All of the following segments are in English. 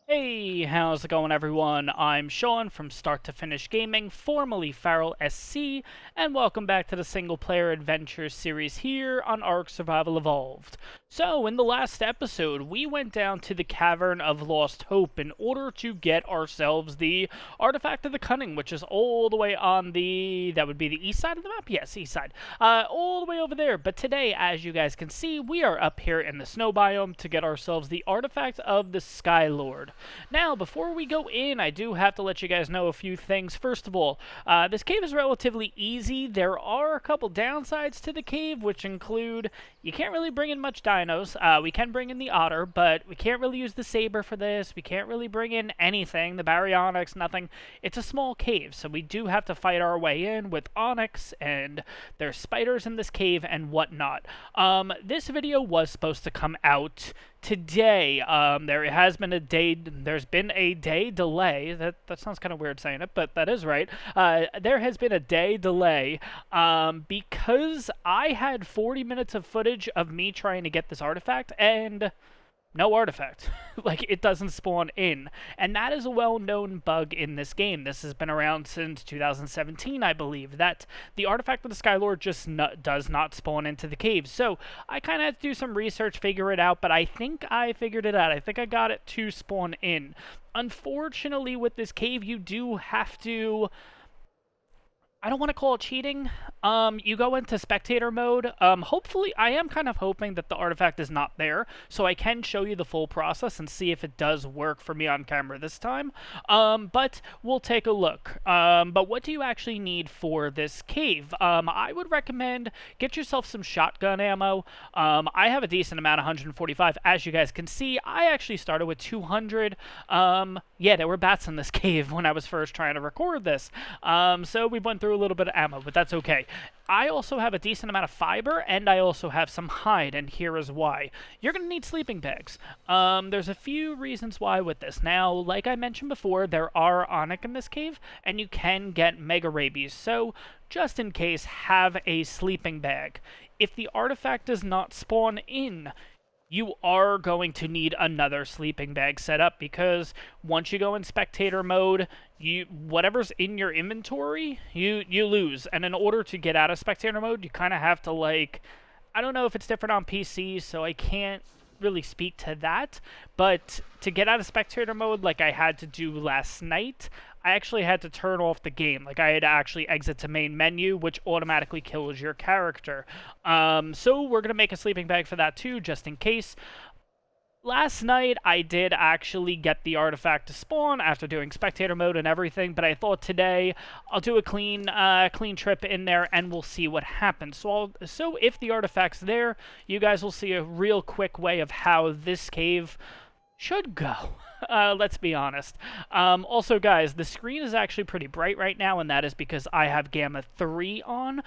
Hey, how's it going everyone? I'm Sean from Start to Finish Gaming, formerly Farrell SC, and welcome back to the single player adventure series here on Ark Survival Evolved. So, in the last episode, we went down to the Cavern of Lost Hope in order to get ourselves the Artifact of the Cunning, which is all the way on that would be the east side of the map? Yes, east side. All the way over there, but today, as you guys can see, we are up here in the Snow Biome to get ourselves the Artifact of the Skylord. Now, before we go in, I do have to let you guys know a few things. First of all, this cave is relatively easy. There are a couple downsides to the cave, which include you can't really bring in much dinos. We can bring in the otter, but we can't really use the saber for this. We can't really bring in anything, the baryonyx, nothing. It's a small cave, so we do have to fight our way in with onyx, and there's spiders in this cave and whatnot. This video was supposed to come out today. There's been a day delay. That sounds kind of weird saying it, but that is right. There has been a day delay because I had 40 minutes of footage of me trying to get this artifact and no artifact. Like, it doesn't spawn in. And that is a well-known bug in this game. This has been around since 2017, I believe, that the artifact of the Skylord just does not spawn into the cave. So, I kind of had to do some research, figure it out, but I think I figured it out. I think I got it to spawn in. Unfortunately, with this cave, you do have to... I don't want to call it cheating. You go into spectator mode. Hopefully, I am kind of hoping that the artifact is not there, so I can show you the full process and see if it does work for me on camera this time. But we'll take a look. But what do you actually need for this cave? I would recommend get yourself some shotgun ammo. I have a decent amount, 145. As you guys can see, I actually started with 200. Yeah, there were bats in this cave when I was first trying to record this. So we went through a little bit of ammo, but that's okay. I also have a decent amount of fiber, and I also have some hide, and here is why. You're going to need sleeping bags. There's a few reasons why with this. Now, like I mentioned before, there are onyx in this cave, and you can get mega rabies, so just in case, have a sleeping bag. If the artifact does not spawn in, you are going to need another sleeping bag set up, because once you go in spectator mode, whatever's in your inventory, you lose. And in order to get out of spectator mode, you kind of have to, like, I don't know if it's different on PC, so I can't really speak to that, but to get out of spectator mode like I had to do last night, I actually had to turn off the game. Like, I had to actually exit to main menu, which automatically kills your character. So we're going to make a sleeping bag for that too, just in case. Last night, I did actually get the artifact to spawn after doing spectator mode and everything, but I thought today I'll do a clean trip in there and we'll see what happens. So if the artifact's there, you guys will see a real quick way of how this cave should go. Let's be honest. Also, guys, the screen is actually pretty bright right now, and that is because I have Gamma 3 on.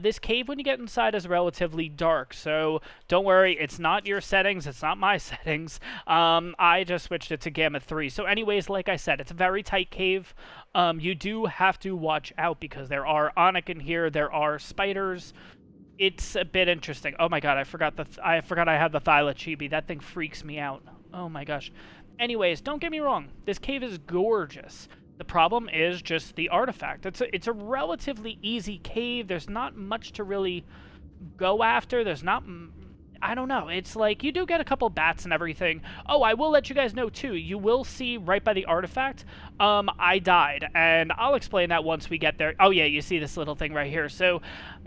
This cave, when you get inside, is relatively dark, so don't worry, it's not your settings, it's not my settings. I just switched it to Gamma 3. So anyways, like I said, it's a very tight cave. You do have to watch out because there are onyx in here, there are spiders. It's a bit interesting. Oh my god, I forgot I have the Thyla chibi. That thing freaks me out. Oh my gosh. Anyways, don't get me wrong. This cave is gorgeous. The problem is just the artifact. It's a relatively easy cave. There's not much to really go after. There's not... I don't know. It's like, you do get a couple bats and everything. Oh, I will let you guys know, too. You will see right by the artifact, I died. And I'll explain that once we get there. Oh, yeah, you see this little thing right here. So,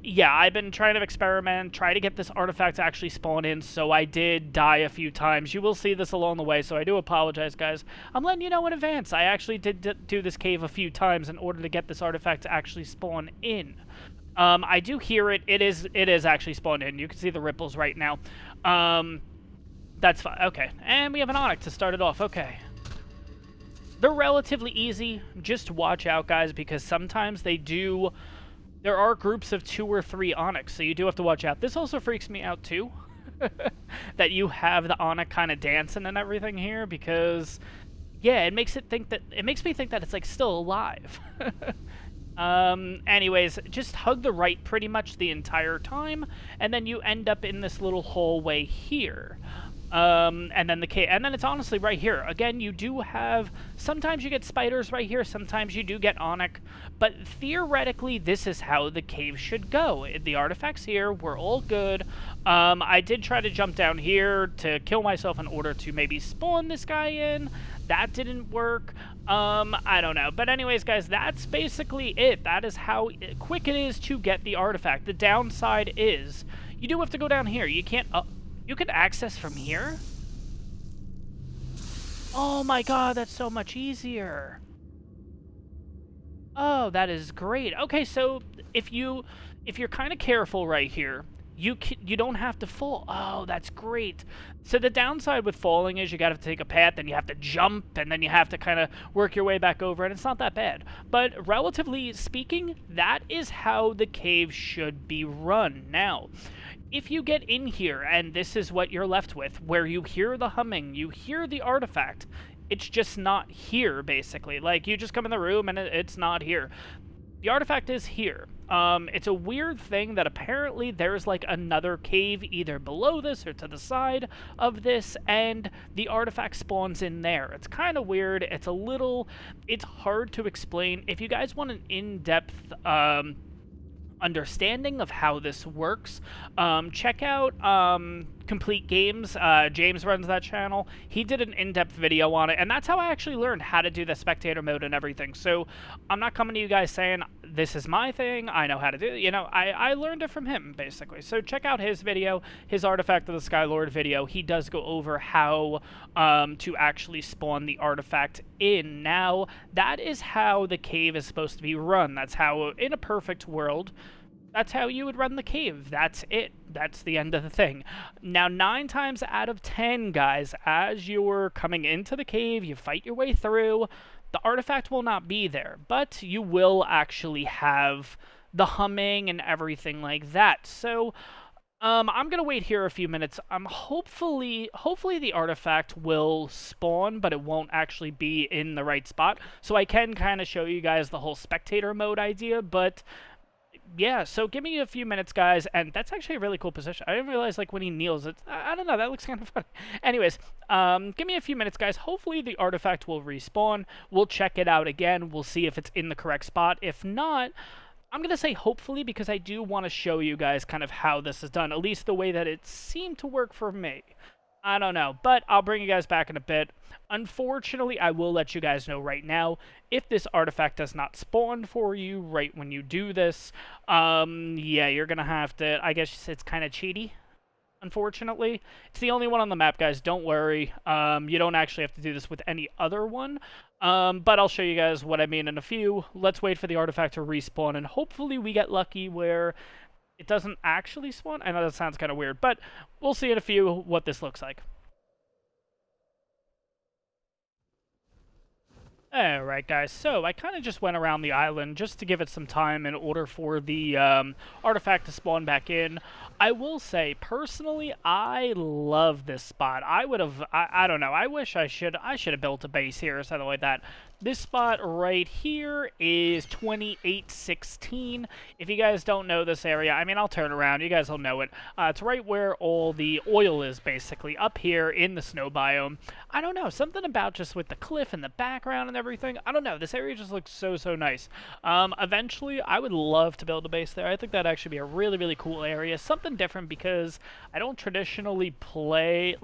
yeah, I've been trying to experiment, try to get this artifact to actually spawn in, so I did die a few times. You will see this along the way, so I do apologize, guys. I'm letting you know in advance. I actually did do this cave a few times in order to get this artifact to actually spawn in. I do hear it. It is actually spawned in. You can see the ripples right now. That's fine. Okay. And we have an onyx to start it off. Okay. They're relatively easy. Just watch out, guys, because sometimes there are groups of 2 or 3 onyx, so you do have to watch out. This also freaks me out, too, that you have the onyx kind of dancing and everything here, because, yeah, it makes me think that it's, like, still alive. Anyways, just hug the right pretty much the entire time, and then you end up in this little hallway here. And then the cave, and then it's honestly right here. Again, you do have, sometimes you get spiders right here, sometimes you do get onyx, but theoretically, this is how the cave should go. The artifacts here, we're all good. I did try to jump down here to kill myself in order to maybe spawn this guy in. That didn't work. I don't know. But anyways, guys, that's basically it. That is how quick it is to get the artifact. The downside is, you do have to go down here. You can't, you can access from here? Oh my god, that's so much easier. Oh, that is great. Okay, so if you're kind of careful right here, you don't have to fall. Oh, that's great. So the downside with falling is you got to take a path, then you have to jump, and then you have to kind of work your way back over, and it's not that bad. But relatively speaking, that is how the cave should be run. Now, if you get in here, and this is what you're left with, where you hear the humming, you hear the artifact, it's just not here, basically. Like, you just come in the room, and it's not here. The artifact is here. It's a weird thing that apparently there's, like, another cave either below this or to the side of this, and the artifact spawns in there. It's kind of weird. It's hard to explain. If you guys want an in-depth, understanding of how this works, check out Complete Games. James runs that channel. He did an in-depth video on it, and that's how I actually learned how to do the spectator mode and everything. So I'm not coming to you guys saying this is my thing, I know how to do it. You know, I learned it from him, basically. So check out his video, his Artifact of the Skylord video. He does go over how to actually spawn the artifact in. Now, that is how the cave is supposed to be run. That's how, in a perfect world, that's how you would run the cave. That's it. That's the end of the thing. Now, 9 times out of 10, guys, as you're coming into the cave, you fight your way through, the artifact will not be there, but you will actually have the humming and everything like that. So, I'm gonna wait here a few minutes. Hopefully the artifact will spawn, but it won't actually be in the right spot. So I can kind of show you guys the whole spectator mode idea, but yeah, so give me a few minutes, guys, and that's actually a really cool position. I didn't realize, like, when he kneels, I don't know, that looks kind of funny. Anyways, give me a few minutes, guys. Hopefully the artifact will respawn. We'll check it out again. We'll see if it's in the correct spot. If not, I'm going to say hopefully because I do want to show you guys kind of how this is done, at least the way that it seemed to work for me. I don't know, but I'll bring you guys back in a bit. Unfortunately, I will let you guys know right now, if this artifact does not spawn for you right when you do this, yeah, you're gonna have to, I guess it's kind of cheaty, unfortunately. It's the only one on the map, guys, don't worry. You don't actually have to do this with any other one, but I'll show you guys what I mean in a few. Let's wait for the artifact to respawn, and hopefully we get lucky where it doesn't actually spawn. I know that sounds kind of weird, but we'll see in a few what this looks like. Alright, guys, so I kind of just went around the island just to give it some time in order for the artifact to spawn back in. I will say, personally, I love this spot. I would have, I don't know, I wish I should have built a base here or something like that. This spot right here is 2816. If you guys don't know this area, I mean, I'll turn around. You guys will know it. It's right where all the oil is, basically, up here in the snow biome. I don't know, something about just with the cliff and the background and everything. I don't know, this area just looks so, so nice. Eventually, I would love to build a base there. I think that'd actually be a really, really cool area. Something different because I don't traditionally play,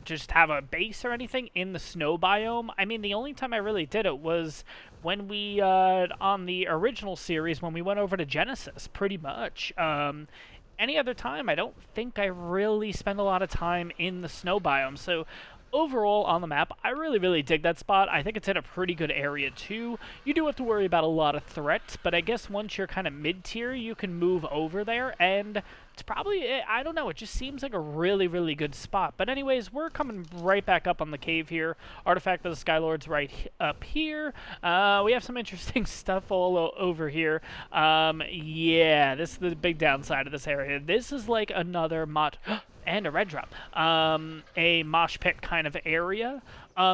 just have a base or anything in the snow biome. I mean, the only time I really did it was when we, on the original series, when we went over to Genesis, pretty much. Any other time, I don't think I really spend a lot of time in the snow biome, so overall on the map, I really, really dig that spot. I think it's in a pretty good area too. You do have to worry about a lot of threats, but I guess once you're kind of mid-tier, you can move over there, and it's probably, I don't know, it just seems like a really, really good spot. But anyways, we're coming right back up on the cave here. Artifact of the Skylord's right up here. We have some interesting stuff all over here. Yeah, this is the big downside of this area. This is like another mod... and a red drop, a mosh pit kind of area.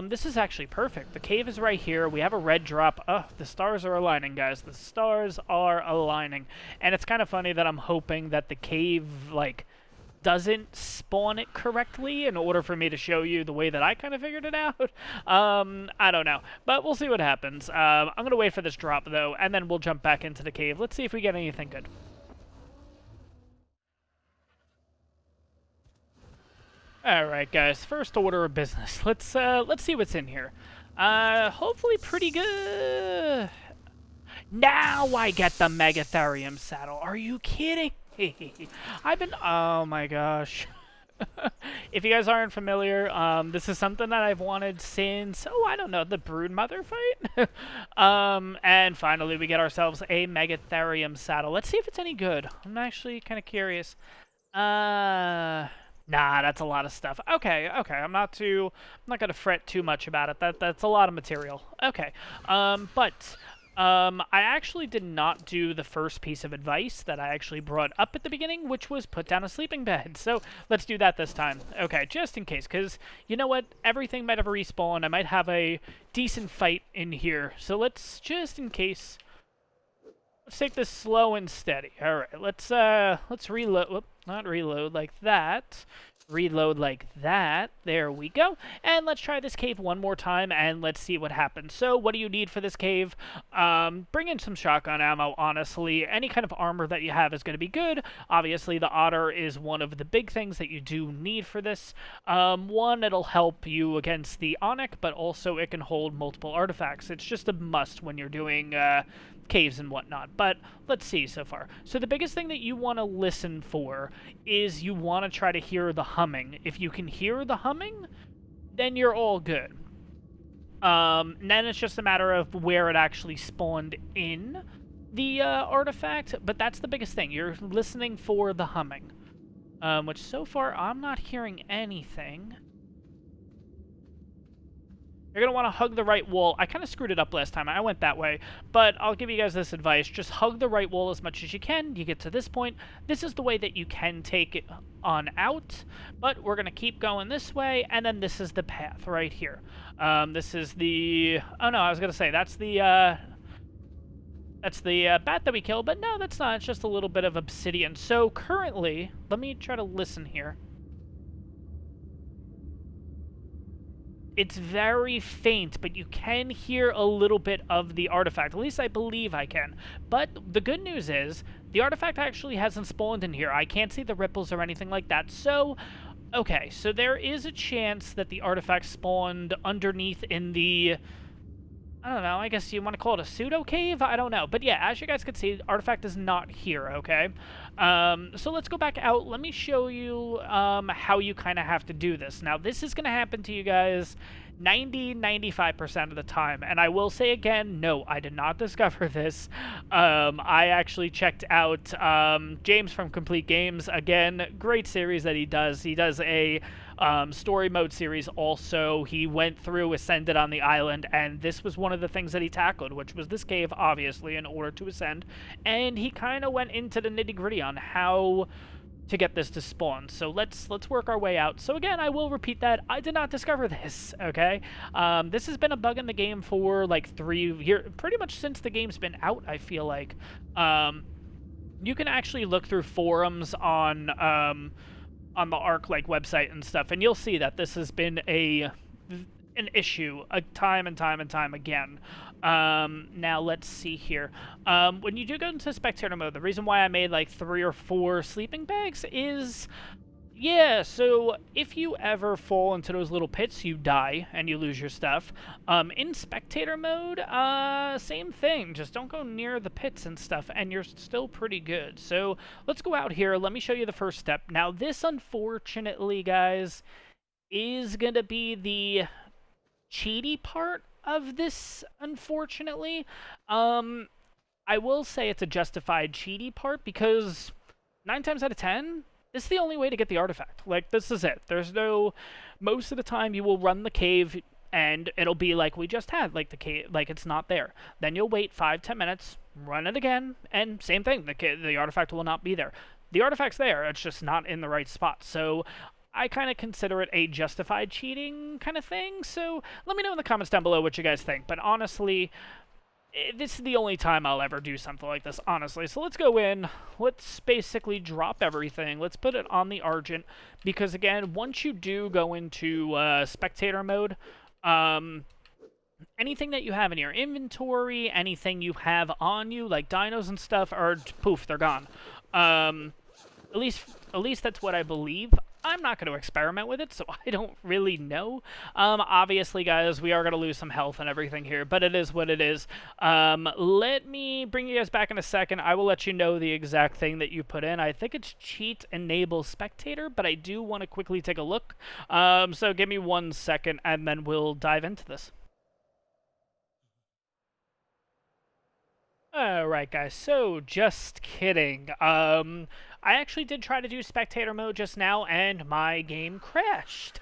This is actually perfect. The cave is right here. We have a red drop. The stars are aligning, guys. The stars are aligning. And it's kind of funny that I'm hoping that the cave, like, doesn't spawn it correctly in order for me to show you the way that I kind of figured it out. I don't know, but we'll see what happens. I'm going to wait for this drop, though, and then we'll jump back into the cave. Let's see if we get anything good. Alright, guys, first order of business. Let's see what's in here. Hopefully pretty good. Now I get the Megatherium saddle. Are you kidding me? Oh my gosh. If you guys aren't familiar, this is something that I've wanted since, oh, I don't know, the Broodmother fight? And finally we get ourselves a Megatherium saddle. Let's see if it's any good. I'm actually kind of curious. Nah, that's a lot of stuff. Okay, I'm not gonna fret too much about it. That's a lot of material. Okay, I actually did not do the first piece of advice that I actually brought up at the beginning, which was put down a sleeping bed. So let's do that this time. Okay, just in case, because you know what? Everything might have respawned. I might have a decent fight in here. So let's, just in case, let's take this slow and steady. All right, let's reload. Whoop, not reload like that. Reload like that. There we go. And let's try this cave one more time, and let's see what happens. So, what do you need for this cave? Bring in some shotgun ammo, honestly. Any kind of armor that you have is going to be good. Obviously, the otter is one of the big things that you do need for this. One, it'll help you against the onyx, but also it can hold multiple artifacts. It's just a must when you're doing caves and whatnot. But let's see so far. So the biggest thing that you want to listen for is you want to try to hear the humming. If you can hear the humming, then you're all good. Then it's just a matter of where it actually spawned in the artifact, but that's the biggest thing. You're listening for the humming, which so far I'm not hearing anything. You're going to want to hug the right wall. I kind of screwed it up last time. I went that way. But I'll give you guys this advice. Just hug the right wall as much as you can. You get to this point. This is the way that you can take it on out. But we're going to keep going this way. And then this is the path right here. This is the... Oh, no, I was going to say, that's the bat that we killed. But no, that's not. It's just a little bit of obsidian. So currently, let me try to listen here. It's very faint, but you can hear a little bit of the artifact. At least I believe I can. But the good news is, the artifact actually hasn't spawned in here. I can't see the ripples or anything like that. So, okay, so there is a chance that the artifact spawned underneath in the... I don't know, I guess you want to call it a pseudo-cave? I don't know. But yeah, as you guys can see, the artifact is not here, okay? So let's go back out. Let me show you how you kind of have to do this. Now, this is going to happen to you guys 90-95% of the time. And I will say again, no, I did not discover this. I actually checked out James from Complete Games. Again, great series that he does. He does a story mode series also. He went through, ascended on the island, and this was one of the things that he tackled, which was this cave, obviously, in order to ascend. And he kind of went into the nitty-gritty on how to get this to spawn. So let's work our way out. So again, I will repeat that. I did not discover this, okay? This has been a bug in the game for like 3 years, pretty much since the game's been out, I feel like. You can actually look through forums on the Ark like website and stuff, and you'll see that this has been an issue time and time again. Now let's see here. When you do go into spectator mode, the reason why I made like 3 or 4 sleeping bags is, yeah, so if you ever fall into those little pits, you die and you lose your stuff. In spectator mode, same thing. Just don't go near the pits and stuff, and you're still pretty good. So let's go out here. Let me show you the first step. Now, this, unfortunately, guys, is going to be the cheaty part of this, unfortunately. I will say it's a justified cheaty part because 9 times out of 10... this is the only way to get the artifact. Like, this is it. There's no... most of the time, you will run the cave, and it'll be like we just had, like the cave, like it's not there. Then you'll wait 5-10 minutes, run it again, and same thing. The artifact will not be there. The artifact's there. It's just not in the right spot. So I kind of consider it a justified cheating kind of thing. So let me know in the comments down below what you guys think. But honestly, this is the only time I'll ever do something like this, honestly. So let's go in. Let's basically drop everything. Let's put it on the Argent. Because, again, once you do go into spectator mode, anything that you have in your inventory, anything you have on you, like dinos and stuff, are poof, they're gone. At least that's what I believe. I'm not going to experiment with it, so I don't really know. Obviously, guys, we are going to lose some health and everything here, but it is what it is. Let me bring you guys back in a second. I will let you know the exact thing that you put in. I think it's cheat enable spectator, but I do want to quickly take a look. So give me 1 second, and then we'll dive into this. Alright, guys, so just kidding. I actually did try to do spectator mode just now, and my game crashed.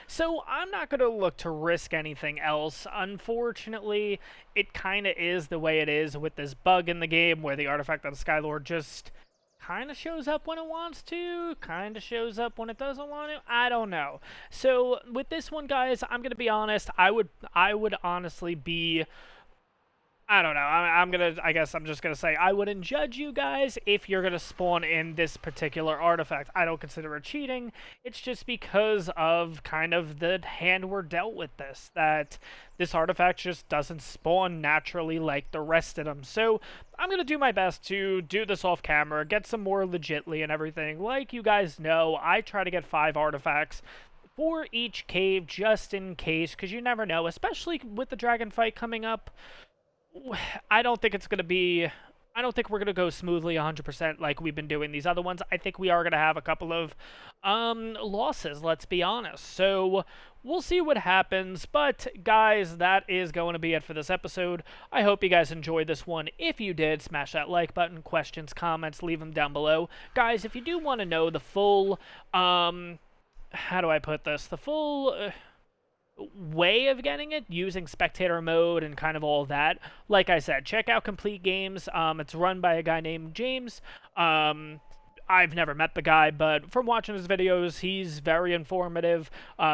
So I'm not going to look to risk anything else. Unfortunately, it kind of is the way it is with this bug in the game where the artifact of the Skylord just kind of shows up when it wants to, kind of shows up when it doesn't want to. I don't know. So with this one, guys, I'm going to be honest. I would honestly be... I don't know. I guess I'm just gonna say I wouldn't judge you guys if you're gonna spawn in this particular artifact. I don't consider it cheating. It's just because of kind of the hand we're dealt with that this artifact just doesn't spawn naturally like the rest of them. So I'm gonna do my best to do this off camera, get some more legitly and everything. Like you guys know, I try to get 5 artifacts for each cave just in case, because you never know, especially with the dragon fight coming up. I don't think it's going to be... I don't think we're going to go smoothly 100% like we've been doing these other ones. I think we are going to have a couple of losses, let's be honest. So we'll see what happens. But, guys, that is going to be it for this episode. I hope you guys enjoyed this one. If you did, smash that like button. Questions, comments, leave them down below. Guys, if you do want to know the full... how do I put this? The full... way of getting it using spectator mode and kind of all that, like I said, check out Complete Games. It's run by a guy named James. I've never met the guy, but from watching his videos, he's very informative.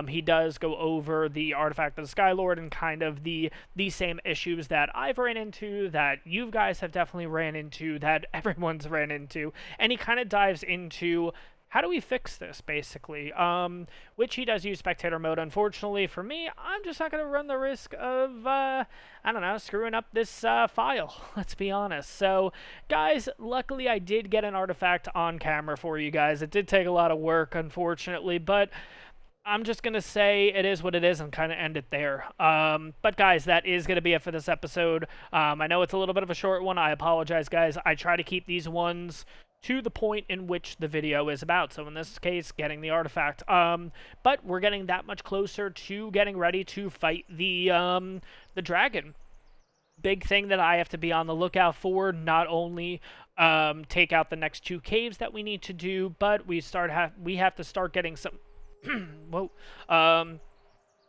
He does go over the artifact of the Skylord and kind of the same issues that I've ran into, that you guys have definitely ran into, that everyone's ran into, and he kind of dives into how do we fix this, basically? Which he does use spectator mode. Unfortunately, for me, I'm just not going to run the risk of, I don't know, screwing up this file. Let's be honest. So, guys, luckily I did get an artifact on camera for you guys. It did take a lot of work, unfortunately, but I'm just going to say it is what it is and kind of end it there. But, guys, that is going to be it for this episode. I know it's a little bit of a short one. I apologize, guys. I try to keep these ones to the point in which the video is about. So in this case, getting the artifact. But we're getting that much closer to getting ready to fight the dragon. Big thing that I have to be on the lookout for, not only take out the next 2 caves that we need to do, but we have to start getting some whoa.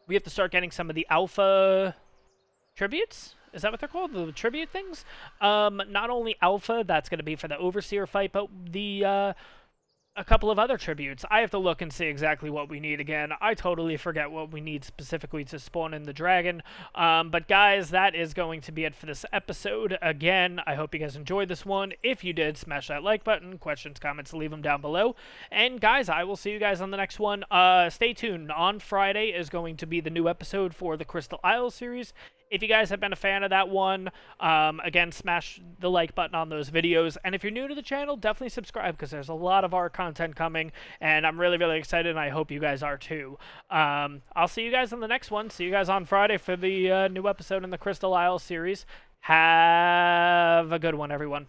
We have to start getting some of the alpha tributes? Is that what they're called? The tribute things? Not only alpha, that's going to be for the Overseer fight, but the a couple of other tributes. I have to look and see exactly what we need again. I totally forget what we need specifically to spawn in the dragon. But guys, that is going to be it for this episode. Again, I hope you guys enjoyed this one. If you did, smash that like button. Questions, comments, leave them down below. And guys, I will see you guys on the next one. Stay tuned. On Friday is going to be the new episode for the Crystal Isle series. If you guys have been a fan of that one, again, smash the like button on those videos. And if you're new to the channel, definitely subscribe, because there's a lot of our content coming, and I'm really, really excited, and I hope you guys are too. I'll see you guys on the next one. See you guys on Friday for the new episode in the Crystal Isle series. Have a good one, everyone.